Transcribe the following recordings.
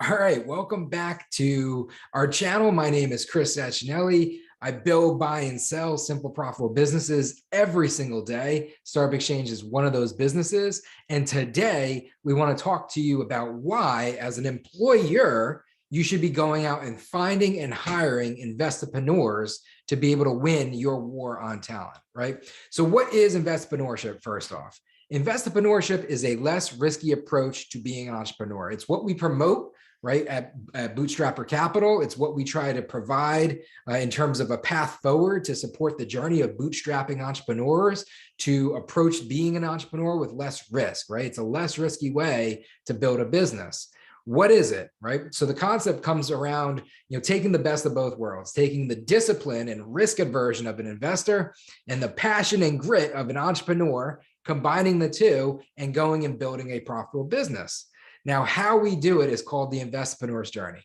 All right, welcome back to our channel. My name is Chris Sachinelli. I build, buy, and sell simple, profitable businesses every single day. Startup Exchange is one of those businesses. And today we want to talk to you about why, as an employer, you should be going out and finding and hiring investpreneurs to be able to win your war on talent, right? So what is investpreneurship, first off? Investpreneurship is a less risky approach to being an entrepreneur. It's what we promote, right, at Bootstrapper Capital. It's what we try to provide in terms of a path forward to support the journey of bootstrapping entrepreneurs to approach being an entrepreneur with less risk, right? It's a less risky way to build a business. What is it, right? So the concept comes around, taking the best of both worlds, taking the discipline and risk aversion of an investor and the passion and grit of an entrepreneur, combining the two and going and building a profitable business. Now, how we do it is called the Investpreneur's Journey.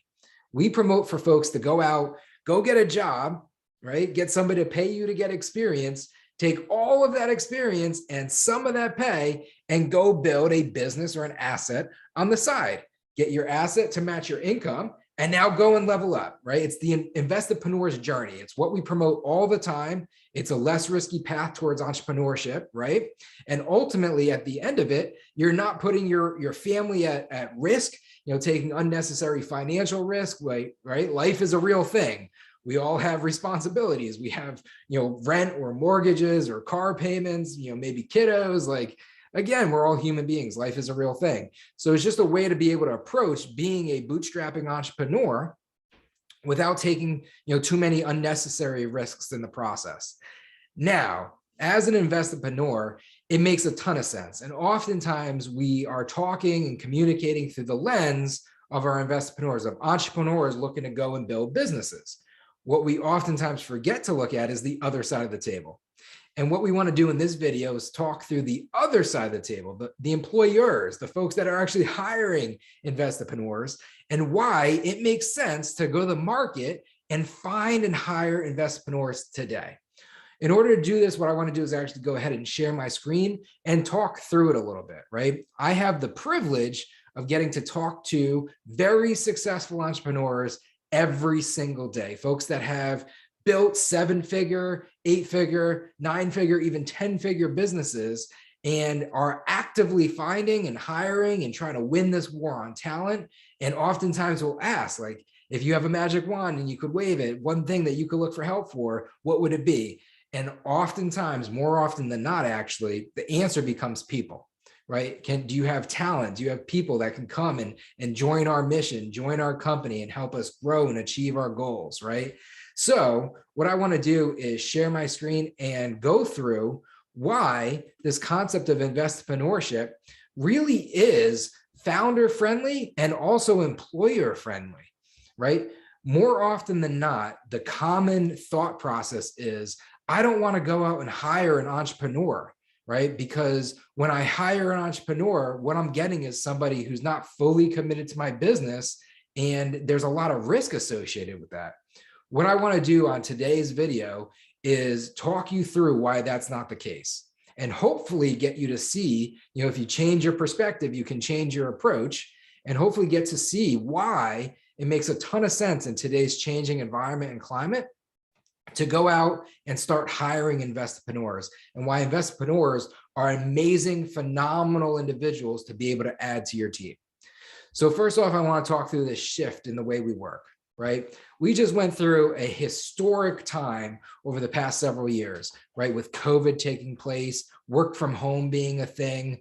We promote for folks to go out, go get a job, right? Get somebody to pay you to get experience, take all of that experience and some of that pay and go build a business or an asset on the side. Get your asset to match your income and now go and level up, right? It's the Investpreneur's Journey. It's what we promote all the time. It's a less risky path towards entrepreneurship, right? And ultimately, at the end of it, you're not putting your family at risk, taking unnecessary financial risk, right? Life is a real thing. We all have responsibilities. We have, rent or mortgages or car payments, maybe kiddos, again, we're all human beings. Life is a real thing. So it's just a way to be able to approach being a bootstrapping entrepreneur without taking, too many unnecessary risks in the process. Now, as an investpreneur, it makes a ton of sense. And oftentimes we are talking and communicating through the lens of our investpreneurs, of entrepreneurs looking to go and build businesses. What we oftentimes forget to look at is the other side of the table. And what we want to do in this video is talk through the other side of the table, the employers, the folks that are actually hiring investpreneurs, and why it makes sense to go to the market and find and hire investpreneurs today. In order to do this, what I want to do is actually go ahead and share my screen and talk through it a little bit, right? I have the privilege of getting to talk to very successful entrepreneurs every single day, folks that have built 7-figure, 8-figure, 9-figure, even 10-figure businesses and are actively finding and hiring and trying to win this war on talent. And oftentimes we'll ask, if you have a magic wand and you could wave it, one thing that you could look for help for, what would it be? And oftentimes, more often than not, actually, the answer becomes people, right? Do you have talent? Do you have people that can come and join our mission, join our company and help us grow and achieve our goals, right? So what I want to do is share my screen and go through why this concept of investpreneurship really is founder friendly and also employer friendly, right? More often than not, the common thought process is, I don't want to go out and hire an entrepreneur, right? Because when I hire an entrepreneur, what I'm getting is somebody who's not fully committed to my business, and there's a lot of risk associated with that. What I want to do on today's video is talk you through why that's not the case, and hopefully get you to see, if you change your perspective, you can change your approach, and hopefully get to see why it makes a ton of sense in today's changing environment and climate to go out and start hiring investpreneurs, and why investpreneurs are amazing, phenomenal individuals to be able to add to your team. So first off, I want to talk through this shift in the way we work. Right? We just went through a historic time over the past several years, right? With COVID taking place, work from home being a thing,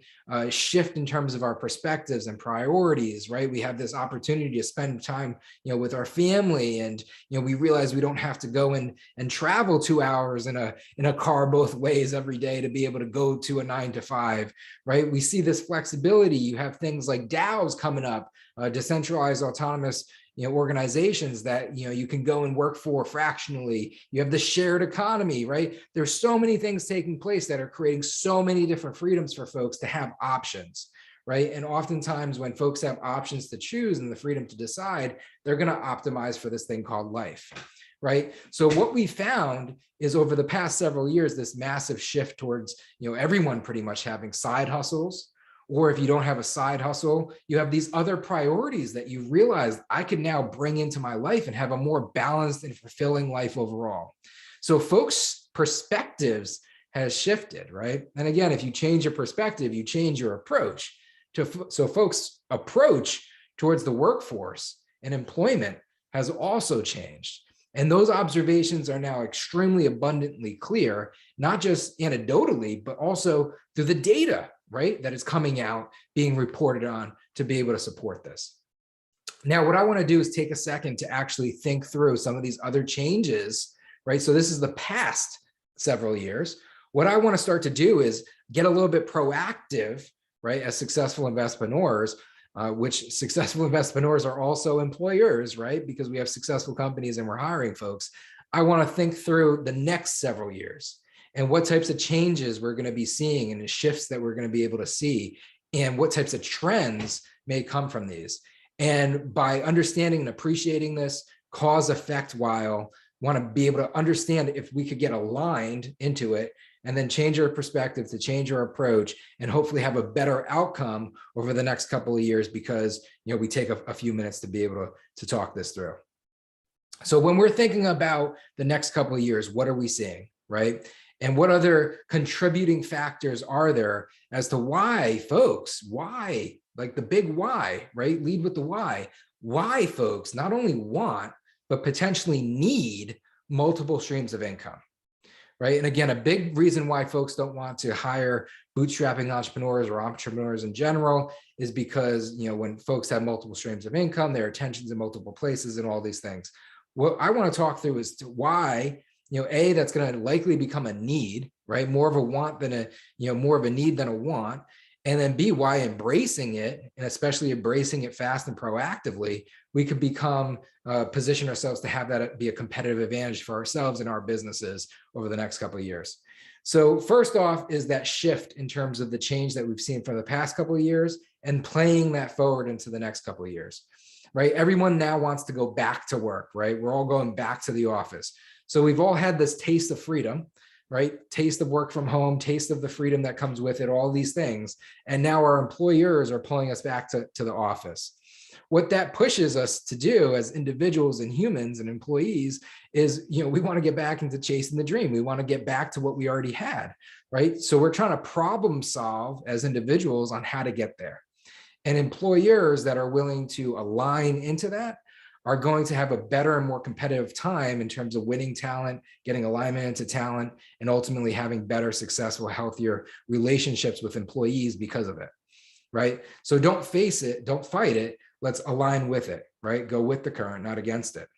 shift in terms of our perspectives and priorities, right? We have this opportunity to spend time, with our family, and, we realize we don't have to go and travel 2 hours in a car both ways every day to be able to go to a 9-to-5, right? We see this flexibility. You have things like DAOs coming up, decentralized autonomous organizations that, you can go and work for fractionally. You have the shared economy, right? There's so many things taking place that are creating so many different freedoms for folks to have options, right? And oftentimes when folks have options to choose and the freedom to decide, they're going to optimize for this thing called life, right? So what we found is over the past several years, this massive shift towards, everyone pretty much having side hustles Or if you don't have a side hustle, you have these other priorities that you realize I can now bring into my life and have a more balanced and fulfilling life overall. So folks' perspectives has shifted, right? And again, if you change your perspective, you change your approach. So folks' approach towards the workforce and employment has also changed. And those observations are now extremely abundantly clear, not just anecdotally, but also through the data, right, that is coming out, being reported on to be able to support this. Now, what I want to do is take a second to actually think through some of these other changes, right? So this is the past several years. What I want to start to do is get a little bit proactive, right, as successful investpreneurs, which successful investpreneurs are also employers, right? Because we have successful companies and we're hiring folks. I want to think through the next several years and what types of changes we're going to be seeing and the shifts that we're going to be able to see and what types of trends may come from these. And by understanding and appreciating this cause effect while want to be able to understand if we could get aligned into it and then change our perspective to change our approach and hopefully have a better outcome over the next couple of years because, you know, we take a few minutes to be able to talk this through. So when we're thinking about the next couple of years, what are we seeing, right? And what other contributing factors are there as to why folks, why, like the big why, right? Lead with the why folks not only want, but potentially need multiple streams of income. Right. And again, a big reason why folks don't want to hire bootstrapping entrepreneurs or entrepreneurs in general is because, you know, when folks have multiple streams of income, their attention's in multiple places and all these things. What I want to talk through is to why, you know, A, that's going to likely become a need, right? More of a want than a, you know, more of a need than a want. And then B, why embracing it, and especially embracing it fast and proactively, we could become, position ourselves to have that be a competitive advantage for ourselves and our businesses over the next couple of years. So first off is that shift in terms of the change that we've seen for the past couple of years and playing that forward into the next couple of years, right? Everyone now wants to go back to work, right? We're all going back to the office. So we've all had this taste of freedom, right? Taste of work from home, taste of the freedom that comes with it, all these things. And now our employers are pulling us back to the office. What that pushes us to do as individuals and humans and employees is, you know, we want to get back into chasing the dream. We want to get back to what we already had, right? So we're trying to problem solve as individuals on how to get there. And employers that are willing to align into that are going to have a better and more competitive time in terms of winning talent, getting alignment into talent, and ultimately having better, successful, healthier relationships with employees because of it, right? So don't face it, don't fight it, let's align with it, right? Go with the current, not against it.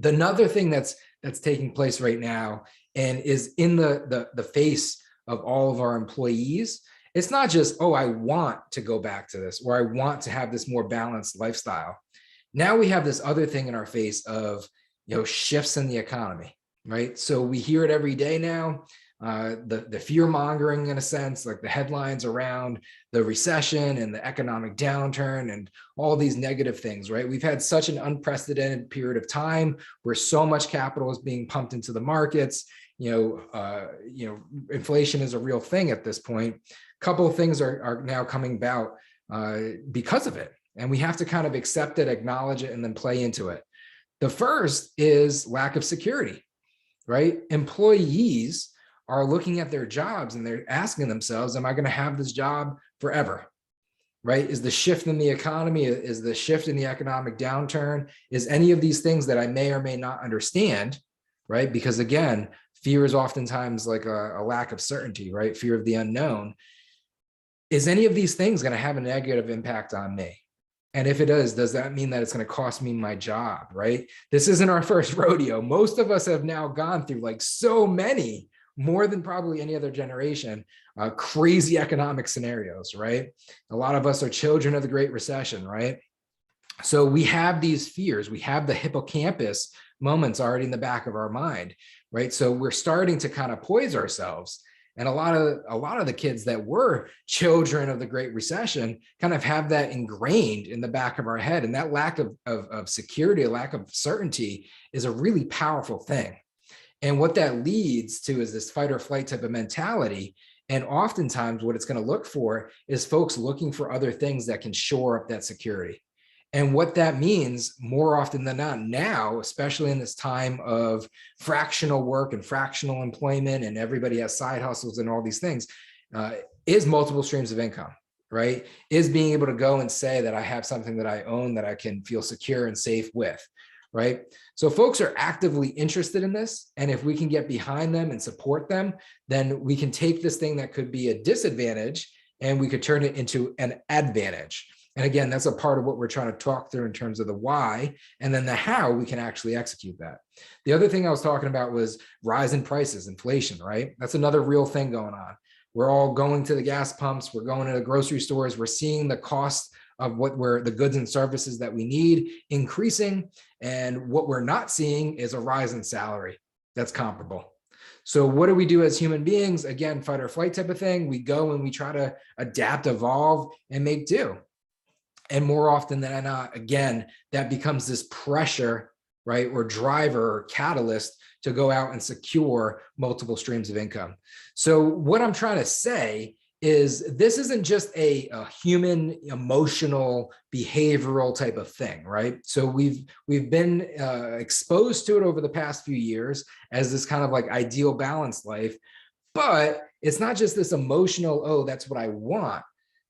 Another thing that's taking place right now and is in the face of all of our employees, it's not just, oh, I want to go back to this, or I want to have this more balanced lifestyle. Now we have this other thing in our face of, you know, shifts in the economy, right? So we hear it every day now, the fear mongering in a sense, like the headlines around the recession and the economic downturn and all these negative things, right? We've had such an unprecedented period of time where so much capital is being pumped into the markets. Inflation is a real thing at this point. A couple of things are now coming about because of it. And we have to kind of accept it, acknowledge it, and then play into it. The first is lack of security, right? Employees are looking at their jobs and they're asking themselves, am I going to have this job forever, right? Is the shift in the economy, is the shift in the economic downturn, is any of these things that I may or may not understand, right? Because again, fear is oftentimes like a lack of certainty, right? Fear of the unknown. Is any of these things going to have a negative impact on me? And if it does that mean that it's going to cost me my job, right? This isn't our first rodeo. Most of us have now gone through like so many, more than probably any other generation, crazy economic scenarios, right? A lot of us are children of the Great Recession, right? So we have these fears. We have the hippocampus moments already in the back of our mind, right? So we're starting to kind of poise ourselves. And a lot of the kids that were children of the Great Recession kind of have that ingrained in the back of our head. And that lack of security, a lack of certainty is a really powerful thing. And what that leads to is this fight or flight type of mentality. And oftentimes what it's going to look for is folks looking for other things that can shore up that security. And what that means more often than not now, especially in this time of fractional work and fractional employment, and everybody has side hustles and all these things, is multiple streams of income, right? Is being able to go and say that I have something that I own that I can feel secure and safe with, right? So folks are actively interested in this. And if we can get behind them and support them, then we can take this thing that could be a disadvantage and we could turn it into an advantage. And again, that's a part of what we're trying to talk through in terms of the why, and then the how we can actually execute that. The other thing I was talking about was rise in prices, inflation, right? That's another real thing going on. We're all going to the gas pumps, we're going to the grocery stores, we're seeing the cost of the goods and services that we need increasing. And what we're not seeing is a rise in salary that's comparable. So what do we do as human beings? Again, fight or flight type of thing. We go and we try to adapt, evolve, and make do. And more often than not, again, that becomes this pressure, right, or driver or catalyst to go out and secure multiple streams of income. So what I'm trying to say is this isn't just a human emotional behavioral type of thing, right? So we've been exposed to it over the past few years as this kind of like ideal balanced life, but it's not just this emotional, oh, that's what I want.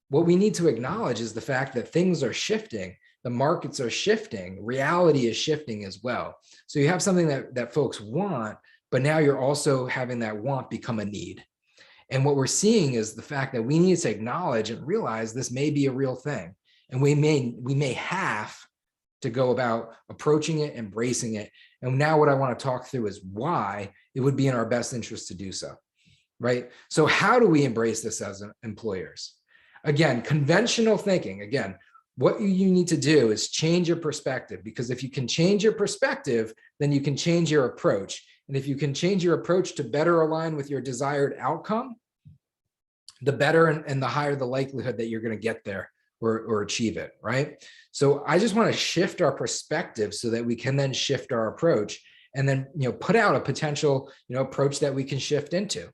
What we need to acknowledge is the fact that things are shifting, the markets are shifting, reality is shifting as well. So you have something that folks want, but now you're also having that want become a need. And what we're seeing is the fact that we need to acknowledge and realize this may be a real thing. And we may have to go about approaching it, embracing it. And now what I want to talk through is why it would be in our best interest to do so, right? So how do we embrace this as employers? Again, conventional thinking, again, what you need to do is change your perspective, because if you can change your perspective, then you can change your approach. And if you can change your approach to better align with your desired outcome, the better and the higher the likelihood that you're going to get there or achieve it, right? So I just want to shift our perspective so that we can then shift our approach and then, put out a potential, approach that we can shift into.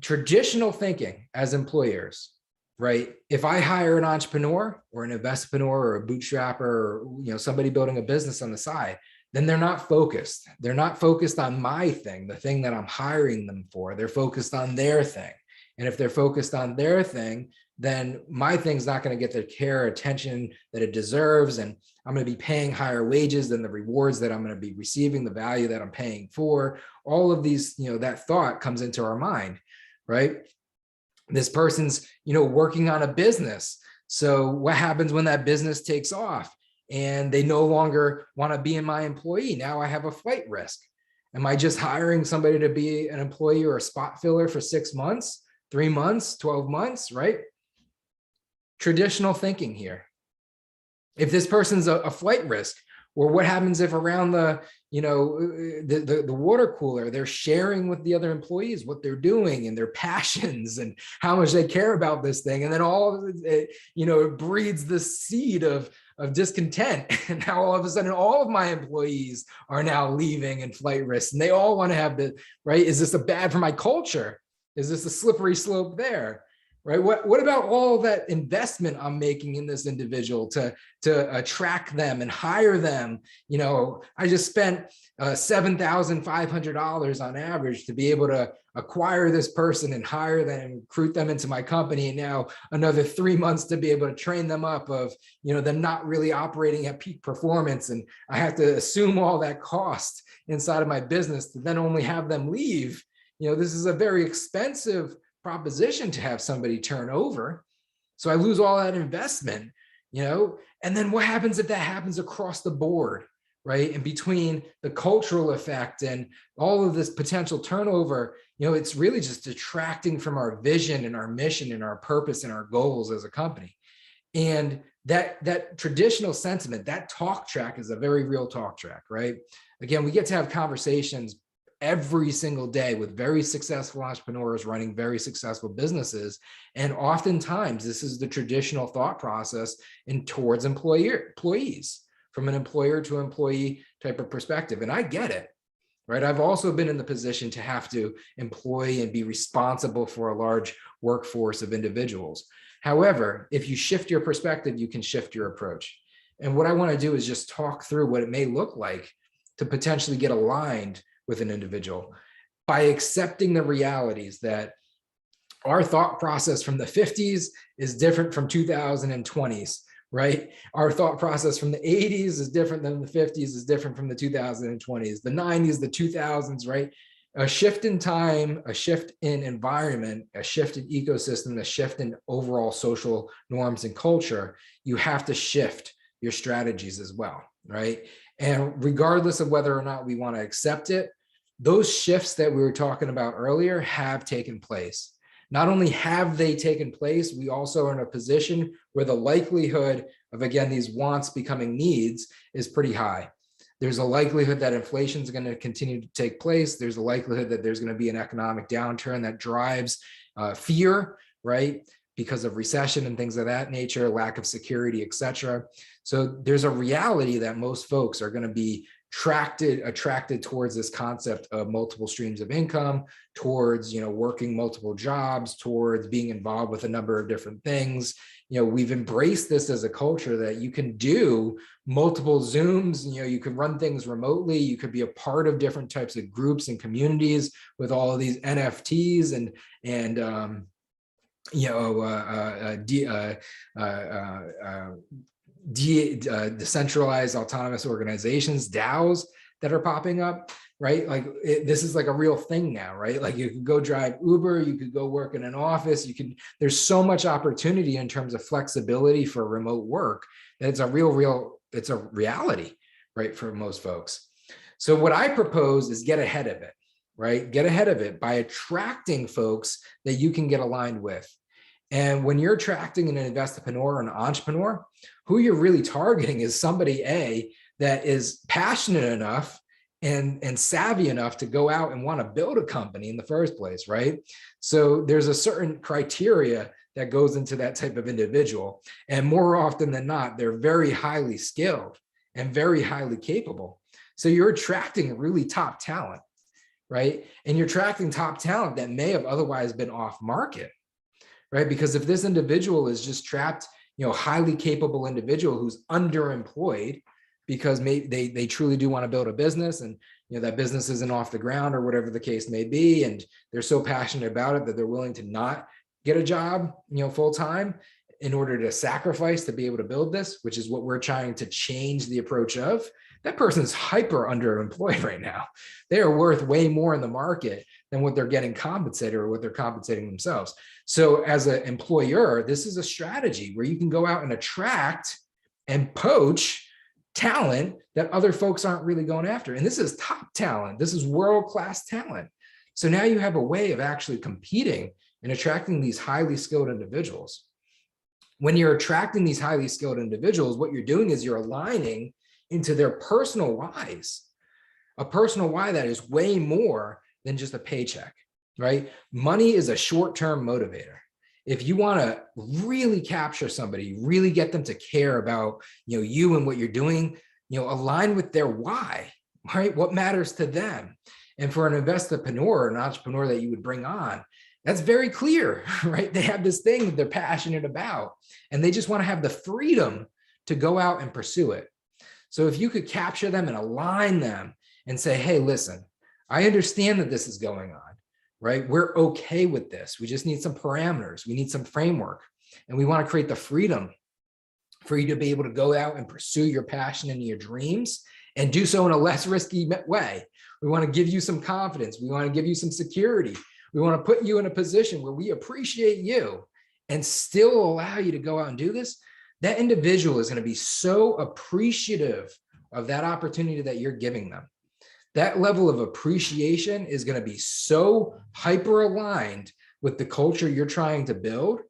Traditional thinking as employers, right? If I hire an entrepreneur or an investpreneur or a bootstrapper or somebody building a business on the side, then they're not focused. They're not focused on my thing, the thing that I'm hiring them for. They're focused on their thing. And if they're focused on their thing, then my thing's not going to get the care, attention that it deserves. And I'm going to be paying higher wages than the rewards that I'm going to be receiving, the value that I'm paying for. All of these, that thought comes into our mind. Right? This person's, working on a business. So what happens when that business takes off and they no longer want to be my employee? Now I have a flight risk. Am I just hiring somebody to be an employee or a spot filler for 6 months, 3 months, 12 months, right? Traditional thinking here. If this person's a flight risk, or what happens if around the water cooler, they're sharing with the other employees what they're doing and their passions and how much they care about this thing. And then all of it, it breeds the seed of discontent. And now all of a sudden, all of my employees are now leaving and flight risks, and they all want to have the, right? Is this a bad for my culture? Is this a slippery slope there? Right? What about all that investment I'm making in this individual to attract them and hire them? I just spent $7,500 on average to be able to acquire this person and hire them and recruit them into my company. And now another 3 months to be able to train them up of, them not really operating at peak performance. And I have to assume all that cost inside of my business to then only have them leave. This is a very expensive proposition to have somebody turn over. So I lose all that investment, and then what happens if that happens across the board, right? And between the cultural effect and all of this potential turnover, it's really just detracting from our vision and our mission and our purpose and our goals as a company. And that traditional sentiment, that talk track is a very real talk track, right? Again, we get to have conversations every single day with very successful entrepreneurs running very successful businesses. And oftentimes this is the traditional thought process towards employees, from an employer to employee type of perspective. And I get it. right? I've also been in the position to have to employ and be responsible for a large workforce of individuals. However, if you shift your perspective, you can shift your approach. And what I want to do is just talk through what it may look like to potentially get aligned with an individual by accepting the realities that our thought process from the 50s is different from 2020s, right? Our thought process from the 80s is different than the 50s, is different from the 2020s, the 90s, the 2000s, right? A shift in time, a shift in environment, a shift in ecosystem, a shift in overall social norms and culture, you have to shift your strategies as well, right? And regardless of whether or not we want to accept it, those shifts that we were talking about earlier have taken place. Not only have they taken place, we also are in a position where the likelihood of, again, these wants becoming needs is pretty high. There's a likelihood that inflation is going to continue to take place. There's a likelihood that there's going to be an economic downturn that drives fear, right? Because of recession and things of that nature, lack of security, et cetera. So there's a reality that most folks are going to be attracted towards this concept of multiple streams of income, towards, working multiple jobs, towards being involved with a number of different things. We've embraced this as a culture that you can do multiple Zooms, you can run things remotely, you could be a part of different types of groups and communities with all of these NFTs and decentralized autonomous organizations, DAOs, that are popping up, right? Like this is like a real thing now, right? Like you could go drive Uber, you could go work in an office, there's so much opportunity in terms of flexibility for remote work that it's a reality, right, for most folks. So what I propose is get ahead of it, right? Get ahead of it by attracting folks that you can get aligned with. And when you're attracting an investorpreneur or an entrepreneur, who you're really targeting is somebody, that is passionate enough and savvy enough to go out and want to build a company in the first place, right? So there's a certain criteria that goes into that type of individual. And more often than not, they're very highly skilled and very highly capable. So you're attracting really top talent, right? And you're attracting top talent that may have otherwise been off market, right? Because if this individual is just trapped, highly capable individual who's underemployed because maybe they truly do want to build a business and that business isn't off the ground or whatever the case may be, and they're so passionate about it that they're willing to not get a job, full time in order to sacrifice to be able to build this, which is what we're trying to change the approach of. That person is hyper underemployed right now. They are worth way more in the market than what they're getting compensated or what they're compensating themselves. So as an employer, this is a strategy where you can go out and attract and poach talent that other folks aren't really going after. And this is top talent. This is world-class talent. So now you have a way of actually competing and attracting these highly skilled individuals. When you're attracting these highly skilled individuals, what you're doing is you're aligning into their personal whys, a personal why that is way more than just a paycheck, right? Money is a short-term motivator. If you want to really capture somebody, really get them to care about, you and what you're doing, align with their why, right? What matters to them. And for an investorpreneur, an entrepreneur that you would bring on, that's very clear, right? They have this thing that they're passionate about, and they just want to have the freedom to go out and pursue it. So if you could capture them and align them and say, hey, listen, I understand that this is going on, right? We're okay with this. We just need some parameters. We need some framework. And we want to create the freedom for you to be able to go out and pursue your passion and your dreams and do so in a less risky way. We want to give you some confidence. We want to give you some security. We want to put you in a position where we appreciate you and still allow you to go out and do this. That individual is going to be so appreciative of that opportunity that you're giving them. That level of appreciation is going to be so hyper aligned with the culture you're trying to build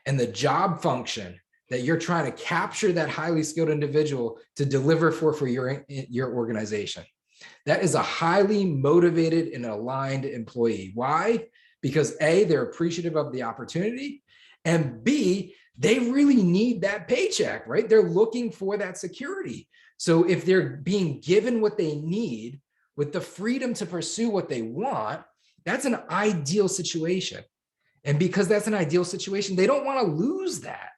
and the job function that you're trying to capture that highly skilled individual to deliver for your organization. That is a highly motivated and aligned employee. Why? Because A, they're appreciative of the opportunity, and B, they really need that paycheck, right? They're looking for that security. So if they're being given what they need, with the freedom to pursue what they want, that's an ideal situation. And because that's an ideal situation, they don't want to lose that.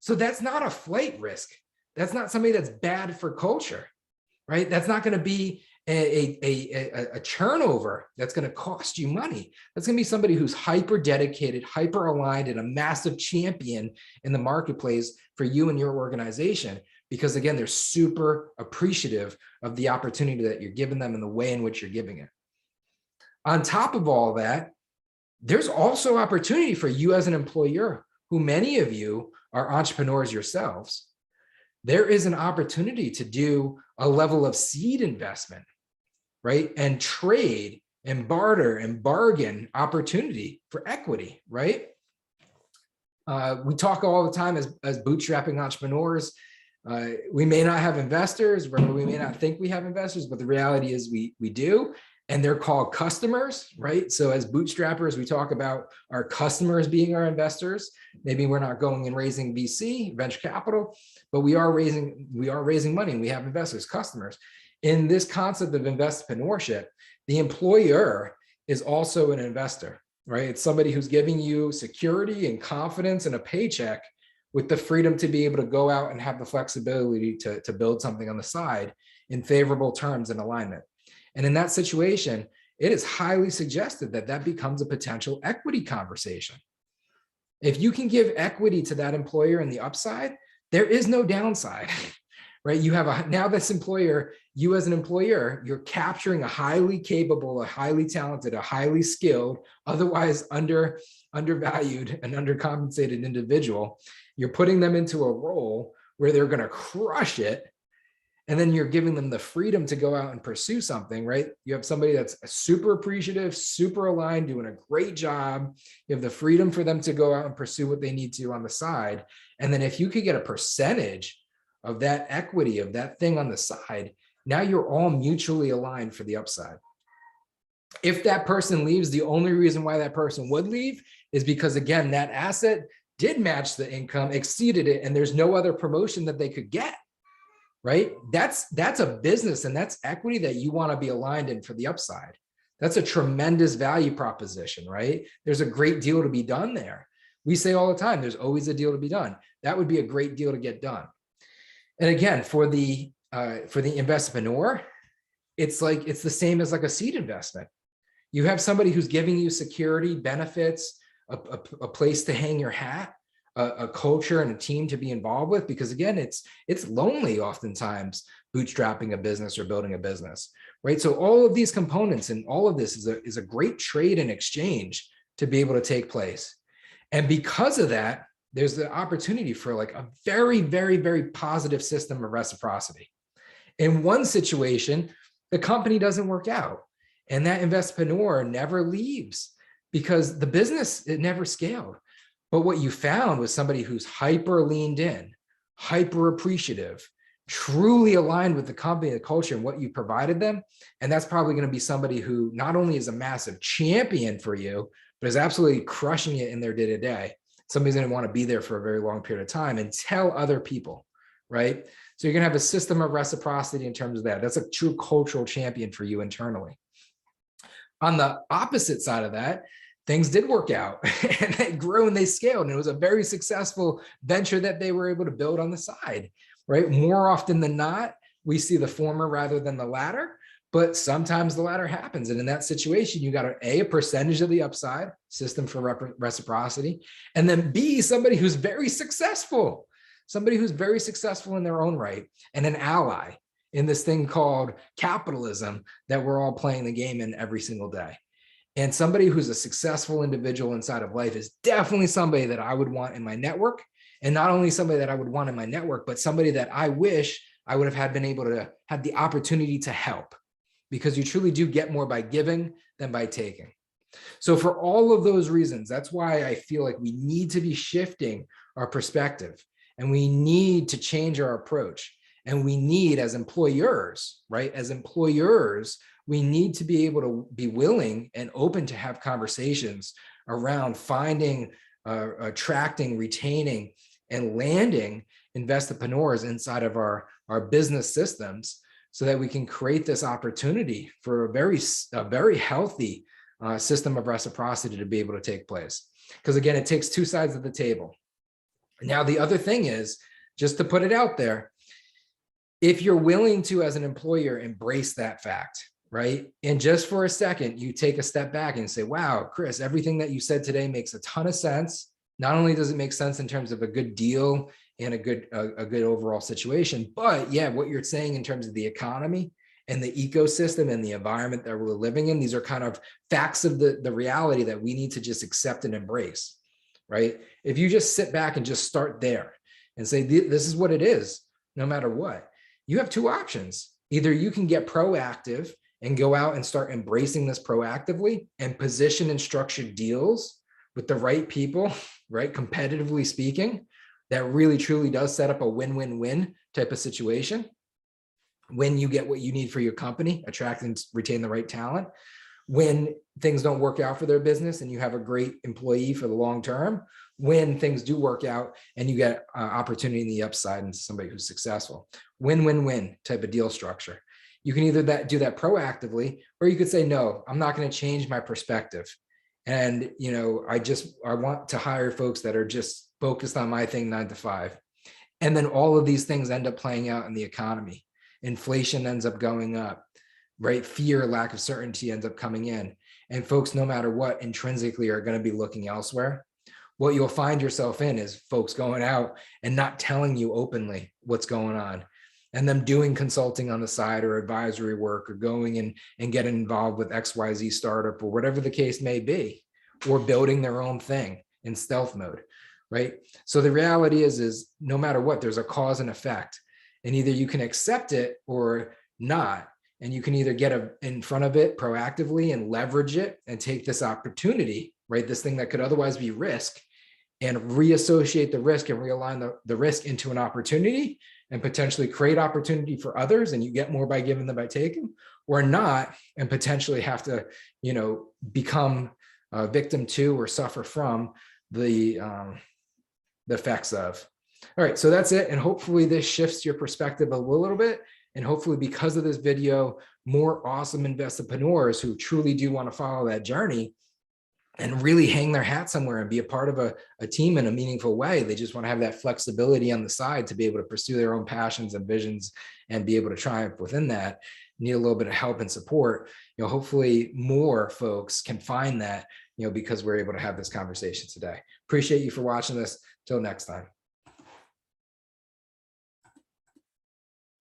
So that's not a flight risk. That's not somebody that's bad for culture, right? That's not going to be a turnover that's going to cost you money. That's going to be somebody who's hyper dedicated, hyper aligned, and a massive champion in the marketplace for you and your organization. Because again, they're super appreciative of the opportunity that you're giving them and the way in which you're giving it. On top of all that, there's also opportunity for you as an employer, who many of you are entrepreneurs yourselves. There is an opportunity to do a level of seed investment, right? And trade and barter and bargain opportunity for equity, right? We talk all the time as bootstrapping entrepreneurs. We may not have investors, or we may not think we have investors, but the reality is we do. And they're called customers, right? So as bootstrappers, we talk about our customers being our investors. Maybe we're not going and raising VC, venture capital, but we are raising money, and we have investors, customers. In this concept of entrepreneurship, the employer is also an investor, right? It's somebody who's giving you security and confidence and a paycheck with the freedom to be able to go out and have the flexibility to build something on the side in favorable terms and alignment. And in that situation, it is highly suggested that that becomes a potential equity conversation. If you can give equity to that employer in the upside, there is no downside, right? You have now this employer, you as an employer, you're capturing a highly capable, a highly talented, a highly skilled, otherwise undervalued and undercompensated individual. You're putting them into a role where they're going to crush it. And then you're giving them the freedom to go out and pursue something, right? You have somebody that's super appreciative, super aligned, doing a great job. You have the freedom for them to go out and pursue what they need to on the side. And then if you could get a percentage of that equity, of that thing on the side, now you're all mutually aligned for the upside. If that person leaves, the only reason why that person would leave is because, again, that asset did match the income, exceeded it, and there's no other promotion that they could get. Right? That's a business, and that's equity that you want to be aligned in for the upside. That's a tremendous value proposition, right? There's a great deal to be done there. We say all the time, there's always a deal to be done. That would be a great deal to get done. And again, for the investpreneur, it's the same as like a seed investment. You have somebody who's giving you security, benefits, a place to hang your hat, a culture and a team to be involved with, because again, it's lonely oftentimes bootstrapping a business or building a business, right? So all of these components and all of this is a great trade and exchange to be able to take place. And because of that, there's the opportunity for like a very, very, very positive system of reciprocity. In one situation, the company doesn't work out and that investpreneur never leaves because the business, it never scaled. But what you found was somebody who's hyper leaned in, hyper appreciative, truly aligned with the company, the culture, and what you provided them. And that's probably going to be somebody who not only is a massive champion for you, but is absolutely crushing it in their day-to-day. Somebody's going to want to be there for a very long period of time and tell other people, right? So you're going to have a system of reciprocity in terms of that. That's a true cultural champion for you internally. On the opposite side of that, things did work out and they grew and they scaled, and it was a very successful venture that they were able to build on the side, right? More often than not, we see the former rather than the latter, but sometimes the latter happens. And in that situation, you got a percentage of the upside, system for reciprocity, and then B, somebody who's very successful in their own right, and an ally in this thing called capitalism that we're all playing the game in every single day. And somebody who's a successful individual inside of life is definitely somebody that I would want in my network. And not only somebody that I would want in my network, but somebody that I wish I would have been able to have the opportunity to help, because you truly do get more by giving than by taking. So for all of those reasons, that's why I feel like we need to be shifting our perspective, and we need to change our approach. And we need, as employers, right? As employers, we need to be able to be willing and open to have conversations around finding, attracting, retaining, and landing investpreneurs inside of our business systems, so that we can create this opportunity for a very healthy system of reciprocity to be able to take place. Because again, it takes two sides of the table. Now, the other thing is, just to put it out there, if you're willing to, as an employer, embrace that fact, right? And just for a second, you take a step back and say, wow, Chris, everything that you said today makes a ton of sense. Not only does it make sense in terms of a good deal and a good overall situation, but yeah, what you're saying in terms of the economy and the ecosystem and the environment that we're living in, these are kind of facts of the reality that we need to just accept and embrace, right? If you just sit back and just start there and say, this is what it is, no matter what, you have two options. Either you can get proactive and go out and start embracing this proactively and position and structure deals with the right people, right? Competitively speaking, that really truly does set up a win-win-win type of situation when you get what you need for your company, attract and retain the right talent. When things don't work out for their business and you have a great employee for the long term, when things do work out and you get opportunity in the upside and somebody who's successful. Win-win-win type of deal structure. You can either do that proactively, or you could say, no, I'm not going to change my perspective. And, you know, I want to hire folks that are just focused on my thing 9 to 5. And then all of these things end up playing out in the economy. Inflation ends up going up, right? Fear, lack of certainty ends up coming in. And folks, no matter what, intrinsically are going to be looking elsewhere. What you'll find yourself in is folks going out and not telling you openly what's going on, and them doing consulting on the side or advisory work, or going in and getting involved with XYZ startup or whatever the case may be, or building their own thing in stealth mode, right? So the reality is no matter what, there's a cause and effect, and either you can accept it or not. And you can either get in front of it proactively and leverage it and take this opportunity, right? This thing that could otherwise be risk, and reassociate the risk and realign the risk into an opportunity and potentially create opportunity for others. And you get more by giving than by taking, or not, and potentially have to, you know, become a victim to or suffer from the effects of. All right, so that's it. And hopefully this shifts your perspective a little bit. And hopefully because of this video, more awesome investpreneurs who truly do want to follow that journey and really hang their hat somewhere and be a part of a team in a meaningful way. They just want to have that flexibility on the side to be able to pursue their own passions and visions and be able to triumph within that. Need a little bit of help and support. You know, hopefully more folks can find that, you know, because we're able to have this conversation today. Appreciate you for watching this. Till next time.